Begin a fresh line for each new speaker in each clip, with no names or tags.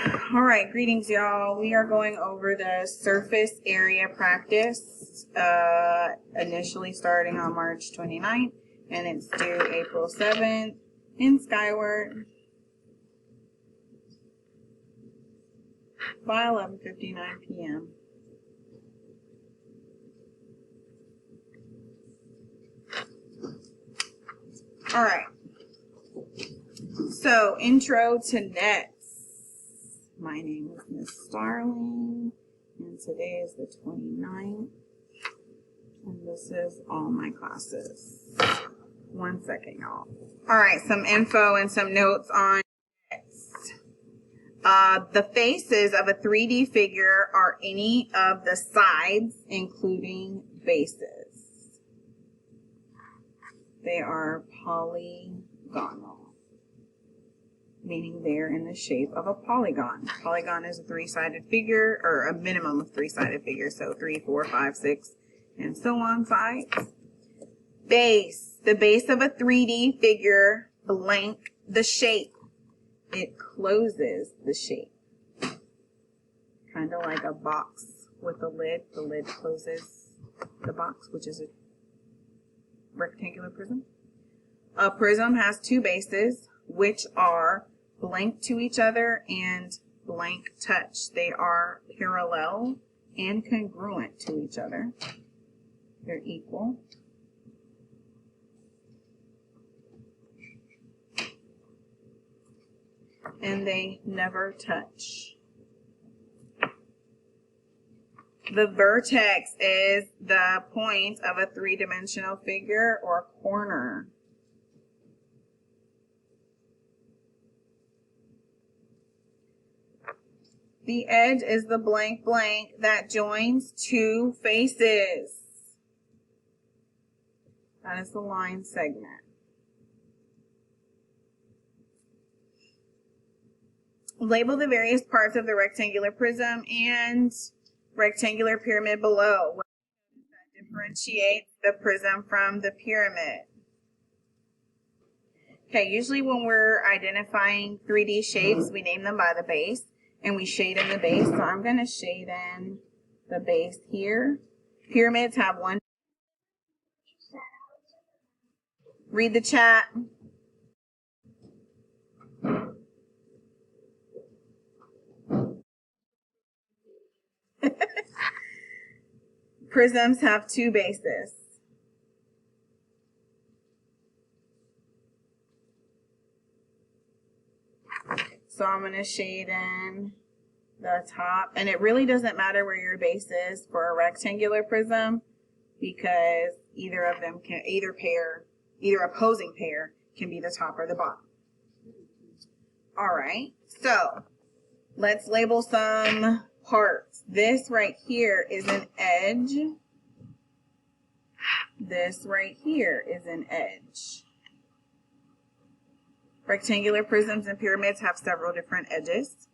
All right, greetings, y'all. We are going over the surface area practice, initially starting on March 29th, and it's due April 7th in Skyward by 11:59 p.m. All right. So, intro to nets. My name is Miss Starling, and today is the 29th, and this is all my classes. 1 second, y'all. All right, some info and some notes on nets. The faces of a 3D figure are any of the sides, including bases. They are polygonal, meaning they're in the shape of a polygon. Polygon is a three-sided figure, or a minimum of three-sided figure, so 3, 4, 5, 6, and so on sides. Base. The base of a 3D figure blank the shape. It closes the shape. Kind of like a box with a lid. The lid closes the box, which is a rectangular prism. A prism has two bases, which are blank to each other and blank touch. They are parallel and congruent to each other. They're equal. And they never touch. The vertex is the point of a three-dimensional figure or corner. The edge is the blank blank that joins two faces. That is the line segment. Label the various parts of the rectangular prism and rectangular pyramid below. What that differentiates the prism from the pyramid? Okay, usually when we're identifying 3D shapes, we name them by the base, and we shade in the base. So I'm going to shade in the base here. Pyramids have one. Read the chat. Prisms have two bases. So I'm going to shade in the top. And it really doesn't matter where your base is for a rectangular prism, because either of them can, either opposing pair can be the top or the bottom. All right, so let's label some parts. This right here is an edge. This right here is an edge. Rectangular prisms and pyramids have several different edges.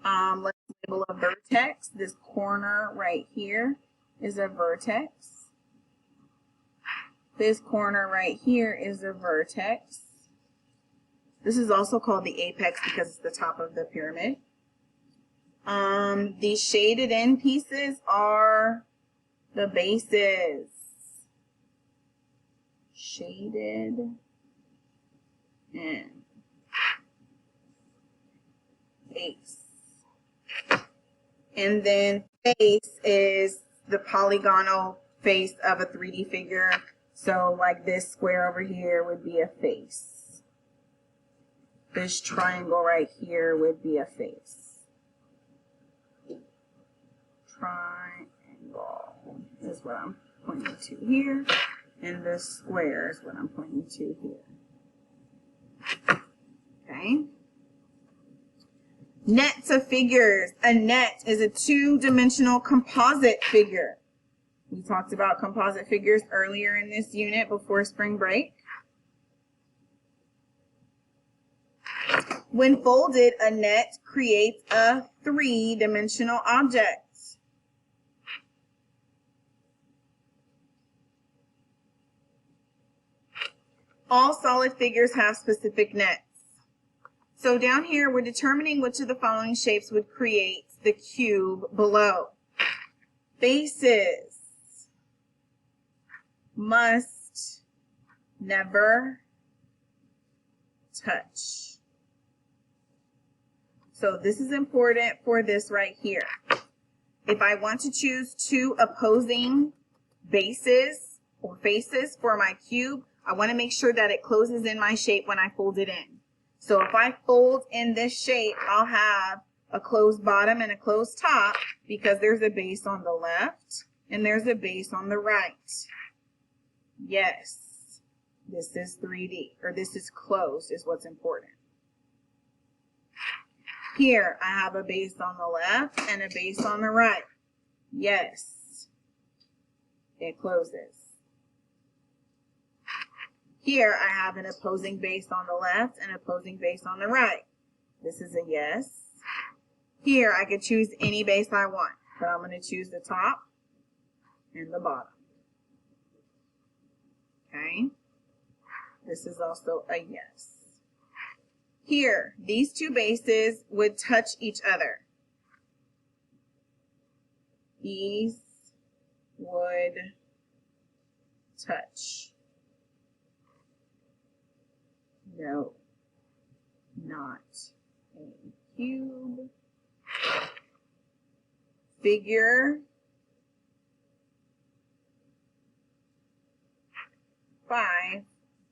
Let's label a vertex. This corner right here is a vertex. This corner right here is a vertex. This is also called the apex because it's the top of the pyramid. These shaded in pieces are the bases. Shaded in. Base. And then face is the polygonal face of a 3D figure. So like this square over here would be a face. This triangle right here would be a face. Triangle is what I'm pointing to here. And this square is what I'm pointing to here. Okay. Nets of figures. A net is a two-dimensional composite figure. We talked about composite figures earlier in this unit before spring break. When folded, a net creates a three-dimensional object. All solid figures have specific nets. So down here, we're determining which of the following shapes would create the cube below. Bases must never touch. So this is important for this right here. If I want to choose two opposing bases or faces for my cube, I want to make sure that it closes in my shape when I fold it in. So if I fold in this shape, I'll have a closed bottom and a closed top because there's a base on the left and there's a base on the right. Yes, this is 3D, or this is closed is what's important. Here, I have a base on the left and a base on the right. Yes, it closes. Here, I have an opposing base on the left and opposing base on the right. This is a yes. Here, I could choose any base I want, but I'm going to choose the top and the bottom. Okay, this is also a yes. Here, these two bases would touch each other. These would touch. No, not a cube. Figure 5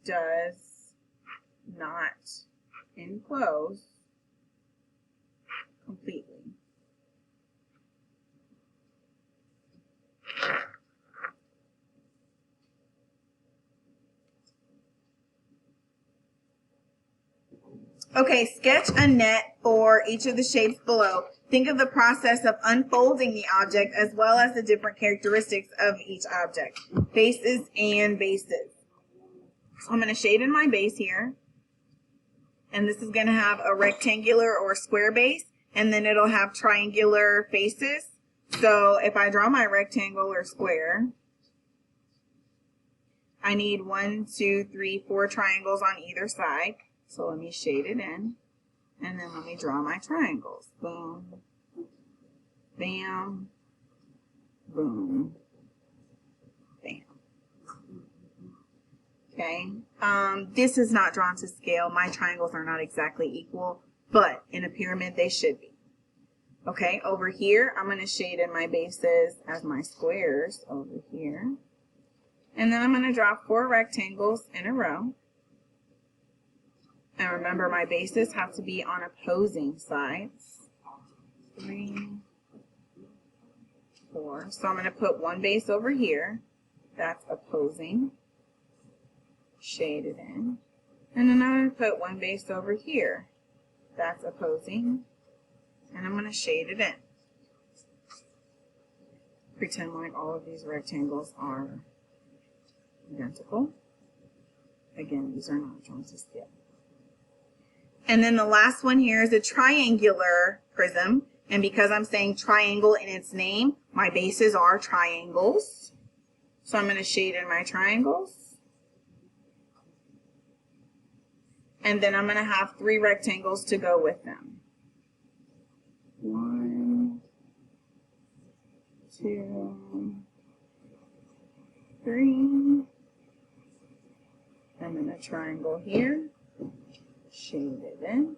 does not enclose completely. Okay, sketch a net for each of the shapes below. Think of the process of unfolding the object as well as the different characteristics of each object. Bases and bases. So I'm going to shade in my base here. And this is going to have a rectangular or square base. And then it'll have triangular faces. So if I draw my rectangle or square, I need 1, 2, 3, 4 triangles on either side. So let me shade it in, and then let me draw my triangles. Boom, bam, boom, bam. Okay, this is not drawn to scale. My triangles are not exactly equal, but in a pyramid they should be. Okay, over here, I'm going to shade in my bases as my squares over here. And then I'm going to draw 4 rectangles in a row. And remember, my bases have to be on opposing sides. 3, 4. So I'm going to put one base over here. That's opposing. Shade it in. And then I'm going to put one base over here. That's opposing. And I'm going to shade it in. Pretend like all of these rectangles are identical. Again, these are not drawn to scale. And then the last one here is a triangular prism. And because I'm saying triangle in its name, my bases are triangles. So I'm going to shade in my triangles. And then I'm going to have 3 rectangles to go with them. 1, 2, 3. And then a triangle here. Shade it in,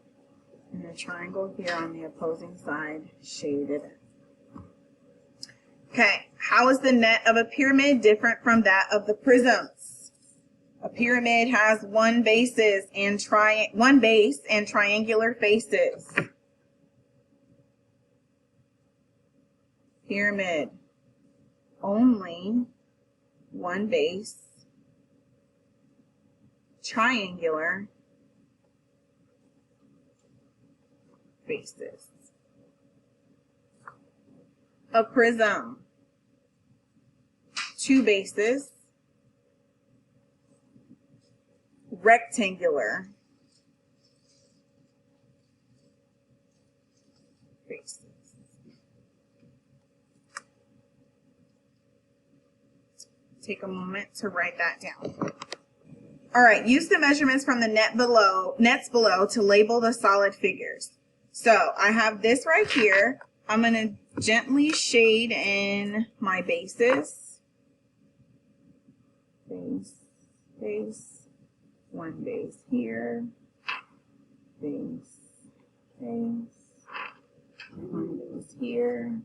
and a triangle here on the opposing side, shade it in. Okay, how is the net of a pyramid different from that of the prisms? A pyramid has one base and triangular faces. Pyramid, only one base, triangular faces. A prism, 2 bases, rectangular faces. Take a moment to write that down. All right, use the measurements from the nets below to label the solid figures. So I have this right here. I'm going to gently shade in my bases. Base, one base here, base, one base here,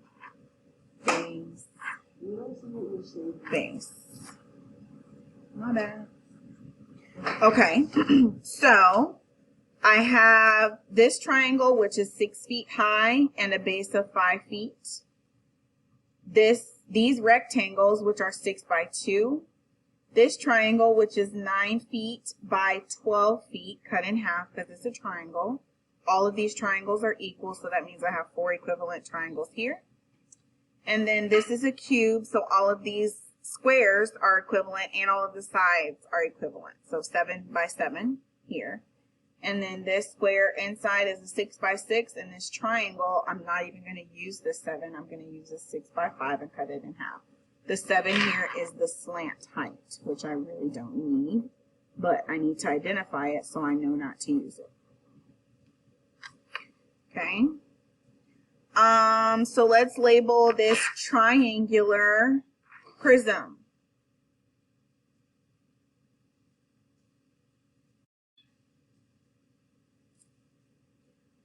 base. Not bad. Okay, so I have this triangle, which is 6 feet high and a base of 5 feet. These rectangles, which are 6 by 2. This triangle, which is 9 feet by 12 feet, cut in half because it's a triangle. All of these triangles are equal, so that means I have 4 equivalent triangles here. And then this is a cube, so all of these squares are equivalent and all of the sides are equivalent. So 7 by 7 here. And then this square inside is a 6 by 6, and this triangle, I'm not even going to use the 7. I'm going to use a 6 by 5 and cut it in half. The 7 here is the slant height, which I really don't need, but I need to identify it so I know not to use it. Okay. So let's label this triangular prism.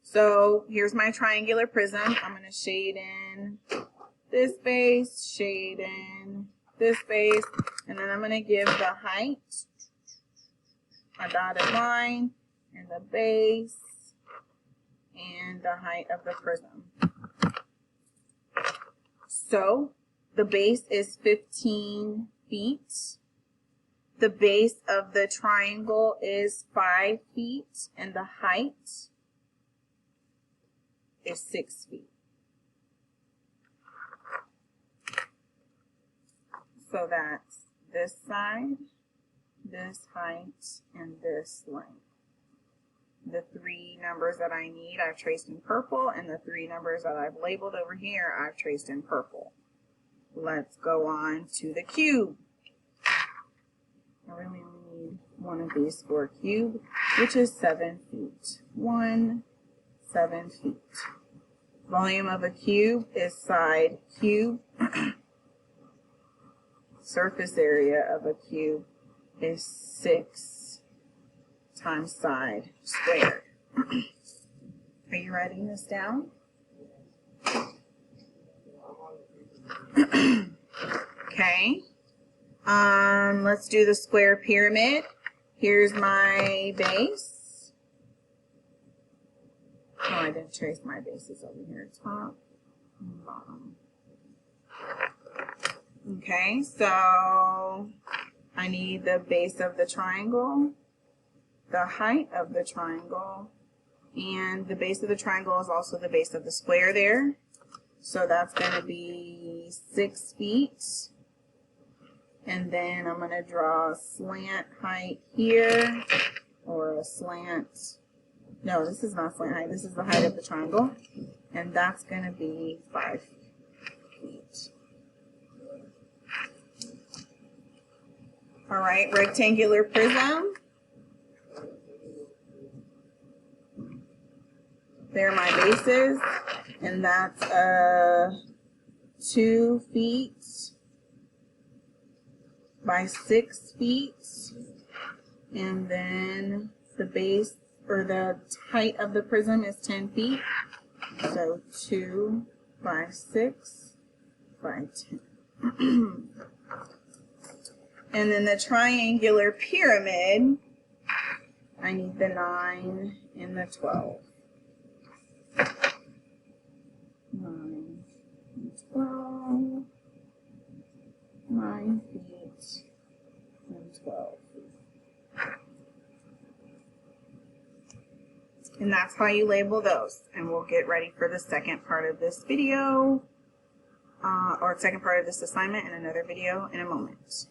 So here's my triangular prism. I'm going to shade in this base, shade in this base, and then I'm going to give the height a dotted line, and the base, and the height of the prism. So the base is 15 feet. The base of the triangle is 5 feet, and the height is 6 feet. So that's this side, this height, and this length. The 3 numbers that I need I've traced in purple, and the 3 numbers that I've labeled over here I've traced in purple. Let's go on to the cube. I really only need one of these for a cube, which is 7 feet. 7 feet. Volume of a cube is side cube. Surface area of a cube is 6 times side squared. Are you writing this down? Okay. Let's do the square pyramid. Here's my base. Oh, I didn't trace my bases over here. Top and bottom. Okay, so I need the base of the triangle, the height of the triangle, and the base of the triangle is also the base of the square there. So that's going to be 6 feet. And then I'm going to draw a slant height here, or a slant, no, this is not slant height, this is the height of the triangle. And that's going to be 5 feet. All right, rectangular prism. There are my bases, and that's 2 feet by 6 feet, and then the base or the height of the prism is 10 feet, so 2 by 6 by 10. And then the triangular pyramid, I need the 9 and the 12. 9 and 12, 9 feet and 12 feet. And that's how you label those. And we'll get ready for the second part of this video, or second part of this assignment in another video in a moment.